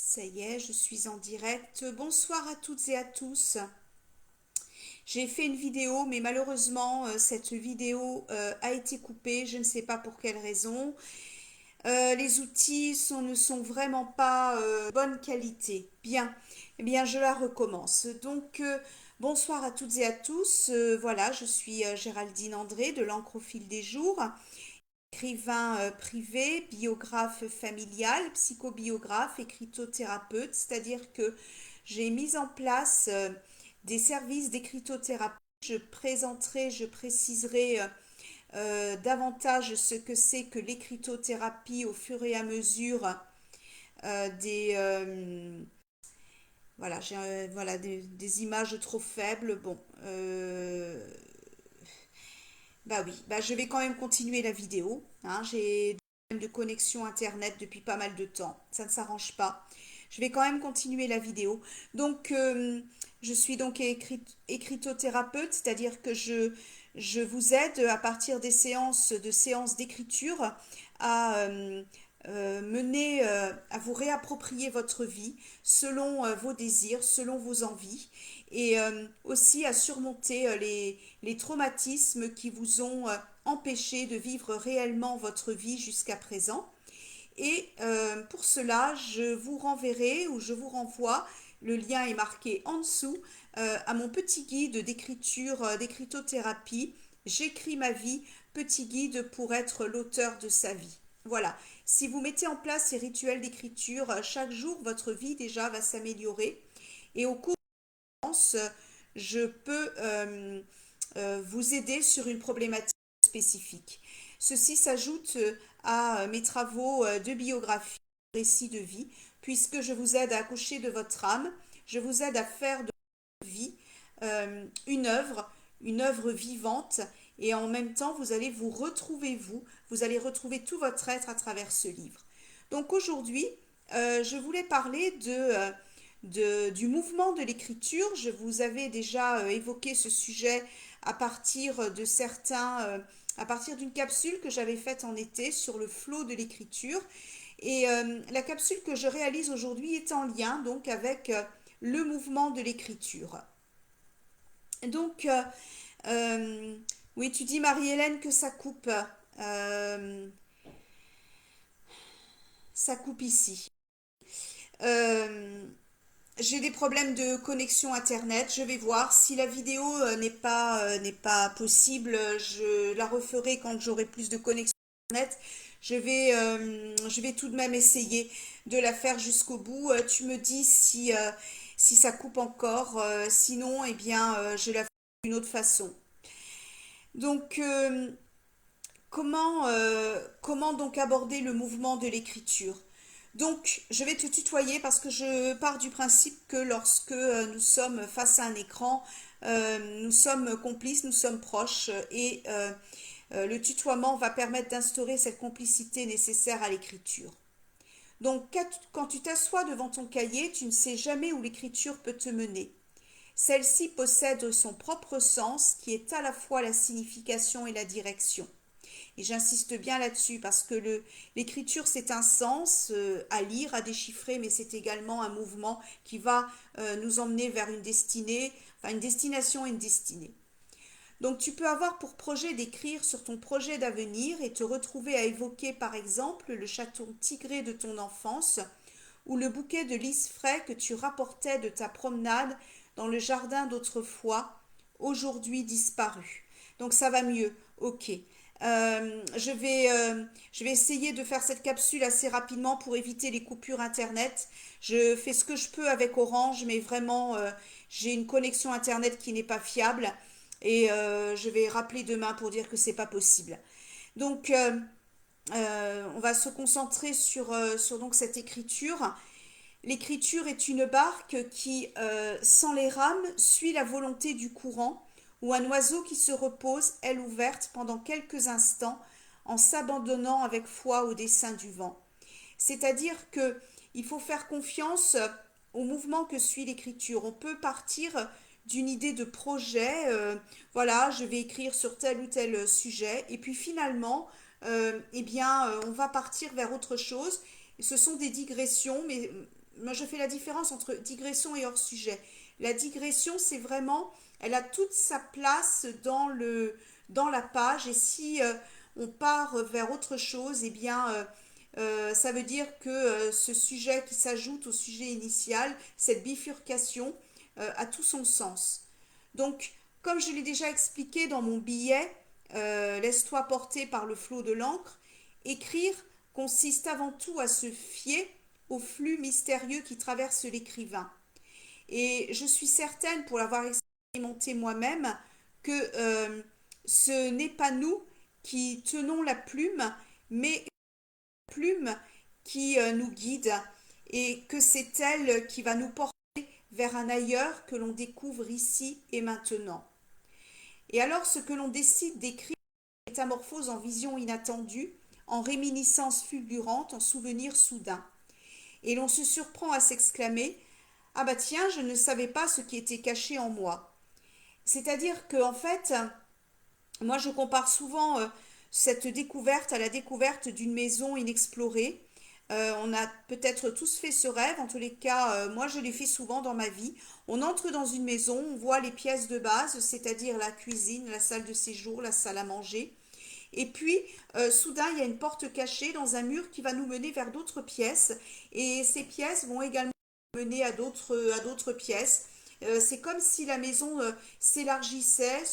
Ça y est, je suis en direct. Bonsoir à toutes et à tous. J'ai fait une vidéo, mais malheureusement, cette vidéo a été coupée. Je ne sais pas pour quelle raison. Les outils ne sont vraiment pas bonne qualité. Bien, eh bien, je la recommence. Donc, bonsoir à toutes et à tous. Voilà, je suis Géraldine André de l'Encre au fil des jours, écrivain privé, biographe familial, psychobiographe, écritothérapeute, c'est-à-dire que j'ai mis en place des services d'écritothérapie. Je présenterai, je préciserai davantage ce que c'est que l'écritothérapie au fur et à mesure des voilà, j'ai voilà des images trop faibles. Bon, bah oui, bah je vais quand même continuer la vidéo. Hein. J'ai des problèmes de connexion internet depuis pas mal de temps. Ça ne s'arrange pas. Je vais quand même continuer la vidéo. Donc, je suis donc écritothérapeute, c'est-à-dire que je vous aide à partir des séances d'écriture à mener, à vous réapproprier votre vie selon vos désirs, selon vos envies, et aussi à surmonter les traumatismes qui vous ont empêché de vivre réellement votre vie jusqu'à présent. Et pour cela, je vous renverrai ou je vous renvoie, le lien est marqué en dessous, à mon petit guide d'écriture, d'écritothérapie. J'écris ma vie, petit guide pour être l'auteur de sa vie. Voilà. Si vous mettez en place ces rituels d'écriture chaque jour, votre vie déjà va s'améliorer. Et au cours de séance, je peux vous aider sur une problématique spécifique. Ceci s'ajoute à mes travaux de biographie, récit de vie, puisque je vous aide à accoucher de votre âme, je vous aide à faire de votre vie une œuvre vivante, et en même temps, vous allez vous retrouver vous allez retrouver tout votre être à travers ce livre. Donc aujourd'hui, je voulais parler du mouvement de l'écriture. Je vous avais déjà évoqué ce sujet à partir de à partir d'une capsule que j'avais faite en été sur le flot de l'écriture. Et la capsule que je réalise aujourd'hui est en lien donc avec le mouvement de l'écriture. Donc, euh, oui, tu dis Marie-Hélène que Euh, ça coupe ici. Euh, J'ai des problèmes de connexion internet. Je vais voir si la vidéo n'est pas possible. Je la referai quand j'aurai plus de connexion internet. Je vais tout de même essayer de la faire jusqu'au bout. Tu me dis si ça coupe encore. Sinon, eh bien, je la ferai d'une autre façon. Donc, comment donc aborder le mouvement de l'écriture? Donc, je vais te tutoyer parce que je pars du principe que lorsque nous sommes face à un écran, nous sommes complices, nous sommes proches, et le tutoiement va permettre d'instaurer cette complicité nécessaire à l'écriture. Donc, quand tu t'assois devant ton cahier, tu ne sais jamais où l'écriture peut te mener. Celle-ci possède son propre sens qui est à la fois la signification et la direction. Et j'insiste bien là-dessus parce que l'écriture, c'est un sens à lire, à déchiffrer, mais c'est également un mouvement qui va nous emmener vers une destinée, enfin une destination et une destinée. Donc tu peux avoir pour projet d'écrire sur ton projet d'avenir et te retrouver à évoquer par exemple le chaton tigré de ton enfance ou le bouquet de lys frais que tu rapportais de ta promenade dans le jardin d'autrefois, aujourd'hui disparu. Donc ça va mieux, ok. Je vais essayer de faire cette capsule assez rapidement pour éviter les coupures internet. Je fais ce que je peux avec Orange, mais vraiment, j'ai une connexion internet qui n'est pas fiable. Et je vais rappeler demain pour dire que c'est pas possible. Donc, on va se concentrer sur donc cette écriture. L'écriture est une barque qui, sans les rames, suit la volonté du courant, ou un oiseau qui se repose, aile ouverte, pendant quelques instants, en s'abandonnant avec foi au dessein du vent. C'est-à-dire que il faut faire confiance au mouvement que suit l'écriture. On peut partir d'une idée de projet, voilà, je vais écrire sur tel ou tel sujet, et puis finalement, on va partir vers autre chose. Ce sont des digressions, moi je fais la différence entre digression et hors-sujet. La digression, c'est vraiment, elle a toute sa place dans la page, et si on part vers autre chose, eh bien, ça veut dire que ce sujet qui s'ajoute au sujet initial, cette bifurcation, a tout son sens. Donc, comme je l'ai déjà expliqué dans mon billet, laisse-toi porter par le flot de l'encre, écrire consiste avant tout à se fier au flux mystérieux qui traverse l'écrivain. Et je suis certaine, pour l'avoir expérimenté moi-même, que ce n'est pas nous qui tenons la plume, mais la plume qui nous guide, et que c'est elle qui va nous porter vers un ailleurs que l'on découvre ici et maintenant. Et alors ce que l'on décide d'écrire métamorphose en vision inattendue, en réminiscence fulgurante, en souvenir soudain. Et l'on se surprend à s'exclamer: ah bah tiens, je ne savais pas ce qui était caché en moi. C'est-à-dire que en fait, moi je compare souvent cette découverte à la découverte d'une maison inexplorée. On a peut-être tous fait ce rêve, en tous les cas, moi je l'ai fait souvent dans ma vie. On entre dans une maison, on voit les pièces de base, c'est-à-dire la cuisine, la salle de séjour, la salle à manger. Et puis, soudain, il y a une porte cachée dans un mur qui va nous mener vers d'autres pièces. Et ces pièces vont également mener à d'autres pièces. C'est comme si la maison s'élargissait,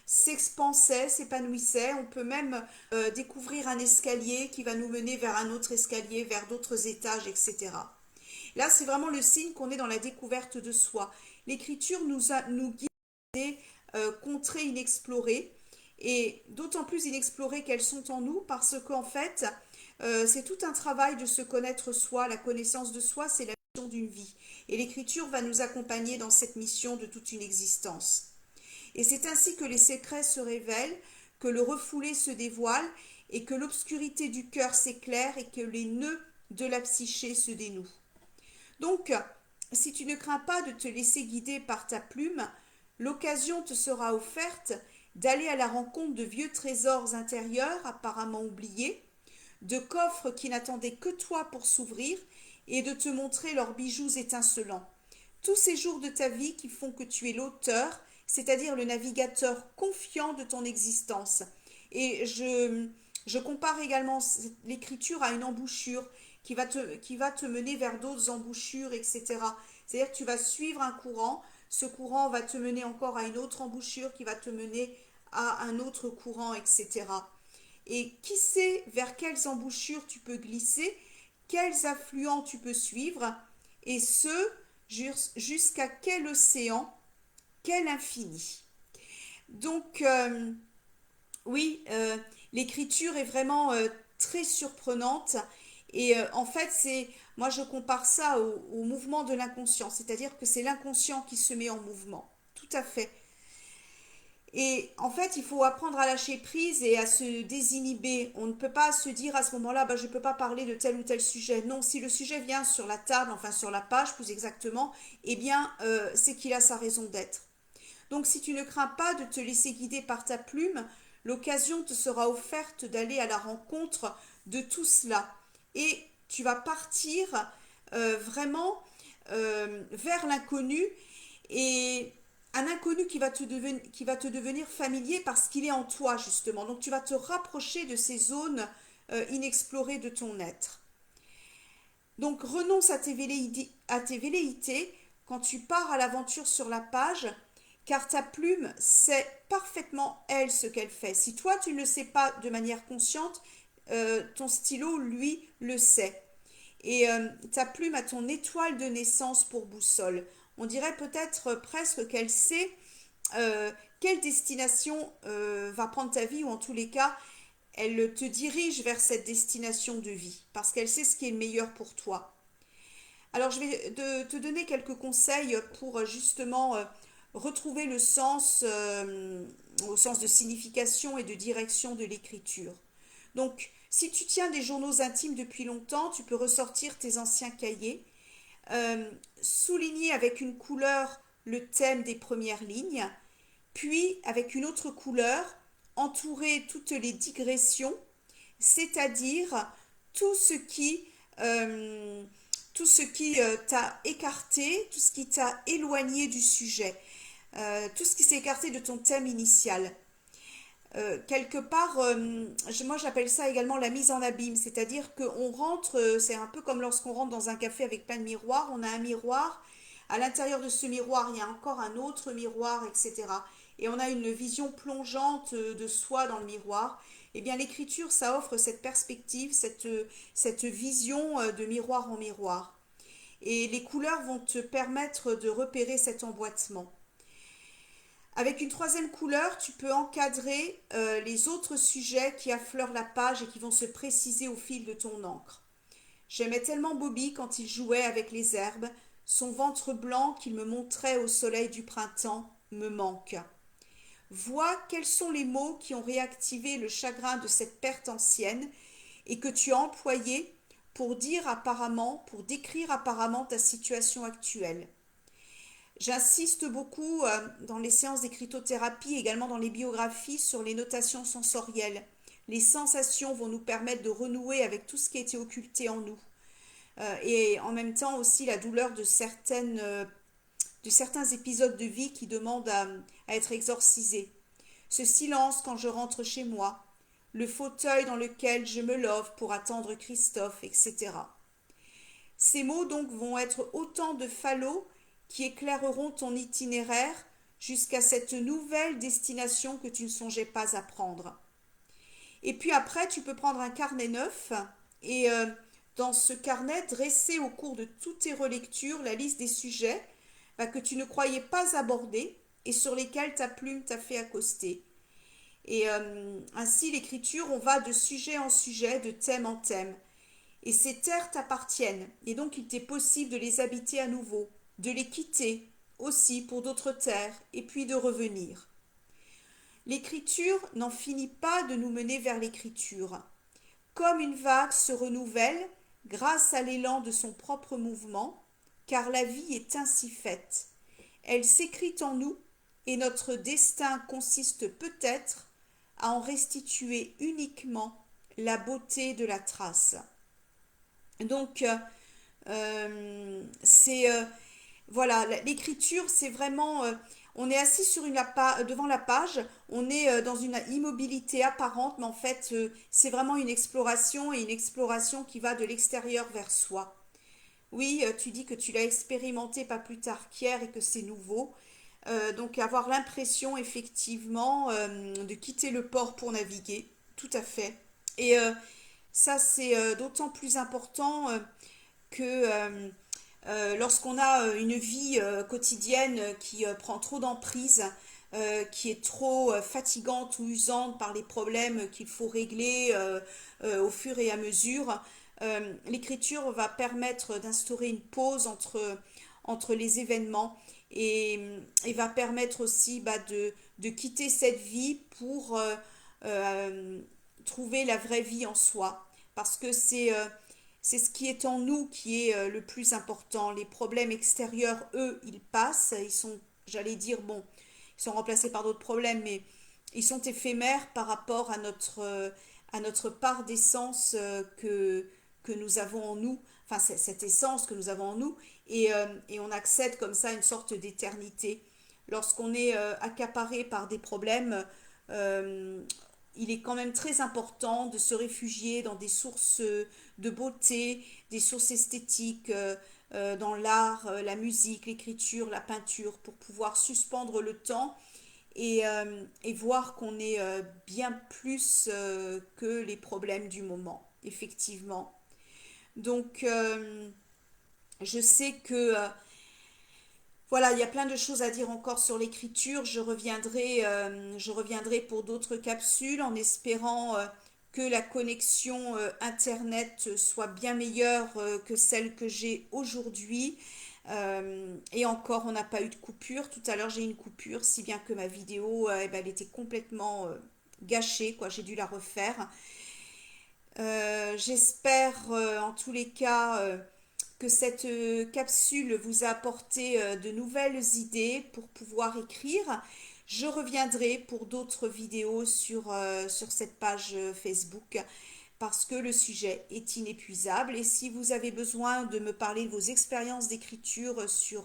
s'expansait, s'épanouissait. On peut même découvrir un escalier qui va nous mener vers un autre escalier, vers d'autres étages, etc. Là, c'est vraiment le signe qu'on est dans la découverte de soi. L'écriture nous guide à des contrées inexplorées, et d'autant plus inexplorées qu'elles sont en nous, parce qu'en fait, c'est tout un travail de se connaître soi. La connaissance de soi, c'est la mission d'une vie. Et l'écriture va nous accompagner dans cette mission de toute une existence. Et c'est ainsi que les secrets se révèlent, que le refoulé se dévoile, et que l'obscurité du cœur s'éclaire, et que les nœuds de la psyché se dénouent. Donc, si tu ne crains pas de te laisser guider par ta plume, l'occasion te sera offerte d'aller à la rencontre de vieux trésors intérieurs apparemment oubliés, de coffres qui n'attendaient que toi pour s'ouvrir, et de te montrer leurs bijoux étincelants. Tous ces jours de ta vie qui font que tu es l'auteur, c'est-à-dire le navigateur confiant de ton existence. Et je compare également l'écriture à une embouchure qui va te mener vers d'autres embouchures, etc. C'est-à-dire que tu vas suivre un courant, ce courant va te mener encore à une autre embouchure qui va te mener à un autre courant, etc. Et qui sait vers quelles embouchures tu peux glisser, quels affluents tu peux suivre, et ce, jusqu'à quel océan, quel infini. Donc, oui, l'écriture est vraiment très surprenante. Et en fait, moi je compare ça au mouvement de l'inconscient, c'est-à-dire que c'est l'inconscient qui se met en mouvement. Tout à fait. Et en fait, il faut apprendre à lâcher prise et à se désinhiber. On ne peut pas se dire à ce moment-là, bah, je ne peux pas parler de tel ou tel sujet. Non, si le sujet vient sur la table, enfin sur la page plus exactement, eh bien, c'est qu'il a sa raison d'être. Donc, si tu ne crains pas de te laisser guider par ta plume, l'occasion te sera offerte d'aller à la rencontre de tout cela. Et tu vas partir vraiment vers l'inconnu, et un inconnu qui va te devenir familier parce qu'il est en toi justement. Donc tu vas te rapprocher de ces zones inexplorées de ton être. Donc renonce à tes velléités quand tu pars à l'aventure sur la page, car ta plume sait parfaitement, elle, ce qu'elle fait. Si toi, tu ne le sais pas de manière consciente, ton stylo, lui, le sait. Et ta plume a ton étoile de naissance pour boussole. On dirait peut-être presque qu'elle sait quelle destination va prendre ta vie, ou en tous les cas, elle te dirige vers cette destination de vie, parce qu'elle sait ce qui est le meilleur pour toi. Alors, je vais te donner quelques conseils pour justement retrouver le sens, au sens de signification et de direction de l'écriture. Donc, si tu tiens des journaux intimes depuis longtemps, tu peux ressortir tes anciens cahiers, souligner avec une couleur le thème des premières lignes, puis avec une autre couleur, entourer toutes les digressions, c'est-à-dire tout ce qui euh, tout ce qui t'a écarté, tout ce qui t'a éloigné du sujet, tout ce qui s'est écarté de ton thème initial. Quelque part, moi j'appelle ça également la mise en abîme, c'est-à-dire qu'on rentre, c'est un peu comme lorsqu'on rentre dans un café avec plein de miroirs, on a un miroir, à l'intérieur de ce miroir il y a encore un autre miroir, etc. Et on a une vision plongeante de soi dans le miroir. Eh bien l'écriture, ça offre cette perspective, cette vision de miroir en miroir. Et les couleurs vont te permettre de repérer cet emboîtement. Avec une troisième couleur, tu peux encadrer les autres sujets qui affleurent la page et qui vont se préciser au fil de ton encre. J'aimais tellement Bobby quand il jouait avec les herbes, son ventre blanc qu'il me montrait au soleil du printemps me manque. Vois quels sont les mots qui ont réactivé le chagrin de cette perte ancienne et que tu as employés pour décrire apparemment ta situation actuelle. J'insiste beaucoup dans les séances d'écritothérapie, également dans les biographies, sur les notations sensorielles. Les sensations vont nous permettre de renouer avec tout ce qui a été occulté en nous. Et en même temps aussi la douleur de certains épisodes de vie qui demandent à être exorcisés. Ce silence quand je rentre chez moi, le fauteuil dans lequel je me love pour attendre Christophe, etc. Ces mots donc vont être autant de falots qui éclaireront ton itinéraire jusqu'à cette nouvelle destination que tu ne songeais pas à prendre. Et puis après, tu peux prendre un carnet neuf et dans ce carnet, dresser au cours de toutes tes relectures la liste des sujets que tu ne croyais pas aborder et sur lesquels ta plume t'a fait accoster. Et ainsi, l'écriture, on va de sujet en sujet, de thème en thème. Et ces terres t'appartiennent, et donc il t'est possible de les habiter à nouveau, de les quitter aussi pour d'autres terres, et puis de revenir. L'écriture n'en finit pas de nous mener vers l'écriture. Comme une vague se renouvelle grâce à l'élan de son propre mouvement, car la vie est ainsi faite. Elle s'écrit en nous, et notre destin consiste peut-être à en restituer uniquement la beauté de la trace. Donc, c'est voilà, l'écriture, c'est vraiment, on est assis devant la page, on est dans une immobilité apparente, mais en fait, c'est vraiment une exploration et une exploration qui va de l'extérieur vers soi. Oui, tu dis que tu l'as expérimenté pas plus tard qu'hier et que c'est nouveau. Donc avoir l'impression effectivement de quitter le port pour naviguer, tout à fait. Et ça, c'est d'autant plus important que lorsqu'on a une vie quotidienne qui prend trop d'emprise, qui est trop fatigante ou usante par les problèmes qu'il faut régler au fur et à mesure, l'écriture va permettre d'instaurer une pause entre les événements et va permettre aussi de quitter cette vie pour trouver la vraie vie en soi. Parce que c'est ce qui est en nous qui est le plus important. Les problèmes extérieurs, eux, ils passent. Ils sont, j'allais dire, bon, ils sont remplacés par d'autres problèmes, mais ils sont éphémères par rapport à notre part d'essence que nous avons en nous. Enfin, c'est cette essence que nous avons en nous. Et on accède comme ça à une sorte d'éternité. Lorsqu'on est accaparé par des problèmes, euh, il est quand même très important de se réfugier dans des sources de beauté, des sources esthétiques, dans l'art, la musique, l'écriture, la peinture, pour pouvoir suspendre le temps et voir qu'on est bien plus que les problèmes du moment, effectivement. Donc, je sais que voilà, il y a plein de choses à dire encore sur l'écriture. Je reviendrai pour d'autres capsules en espérant que la connexion Internet soit bien meilleure que celle que j'ai aujourd'hui. Et encore, on n'a pas eu de coupure. Tout à l'heure, j'ai eu une coupure, si bien que ma vidéo, eh ben, elle était complètement gâchée, quoi. J'ai dû la refaire. J'espère en tous les cas que cette capsule vous a apporté de nouvelles idées pour pouvoir écrire. Je reviendrai pour d'autres vidéos sur cette page Facebook. parce que le sujet est inépuisable. Et si vous avez besoin de me parler de vos expériences d'écriture sur,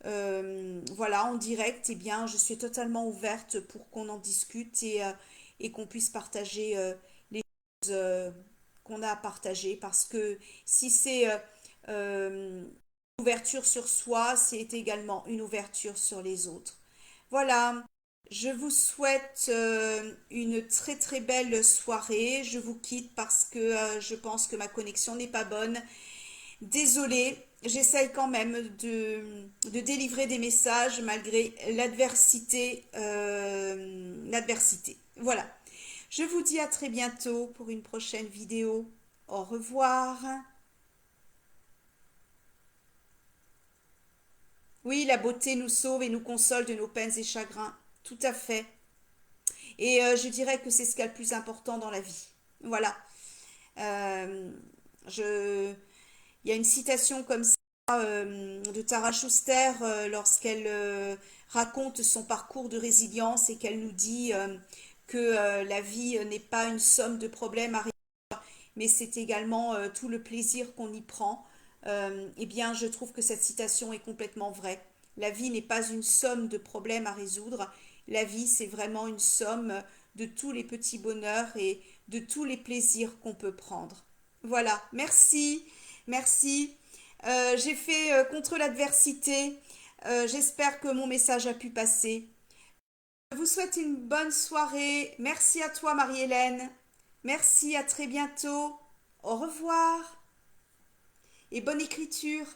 voilà, en direct, eh bien, je suis totalement ouverte pour qu'on en discute et qu'on puisse partager les choses qu'on a à partager. Parce que si c'est une ouverture sur soi, c'est également une ouverture sur les autres. Voilà, je vous souhaite une très très belle soirée. Je vous quitte parce que je pense que ma connexion n'est pas bonne. Désolée, j'essaye quand même de délivrer des messages malgré l'adversité. L'adversité. Voilà. Je vous dis à très bientôt pour une prochaine vidéo. Au revoir. Oui, la beauté nous sauve et nous console de nos peines et chagrins. Tout à fait. Et je dirais que c'est ce qu'il y a le plus important dans la vie. Voilà. Euh, je... Il y a une citation comme ça de Tara Schuster lorsqu'elle raconte son parcours de résilience et qu'elle nous dit que la vie n'est pas une somme de problèmes à résoudre, mais c'est également tout le plaisir qu'on y prend. Eh bien, je trouve que cette citation est complètement vraie. La vie n'est pas une somme de problèmes à résoudre. La vie, c'est vraiment une somme de tous les petits bonheurs et de tous les plaisirs qu'on peut prendre. Voilà, merci, merci. J'ai fait contre l'adversité. J'espère que mon message a pu passer. Je vous souhaite une bonne soirée. Merci à toi, Marie-Hélène. Merci, à très bientôt. Au revoir et bonne écriture.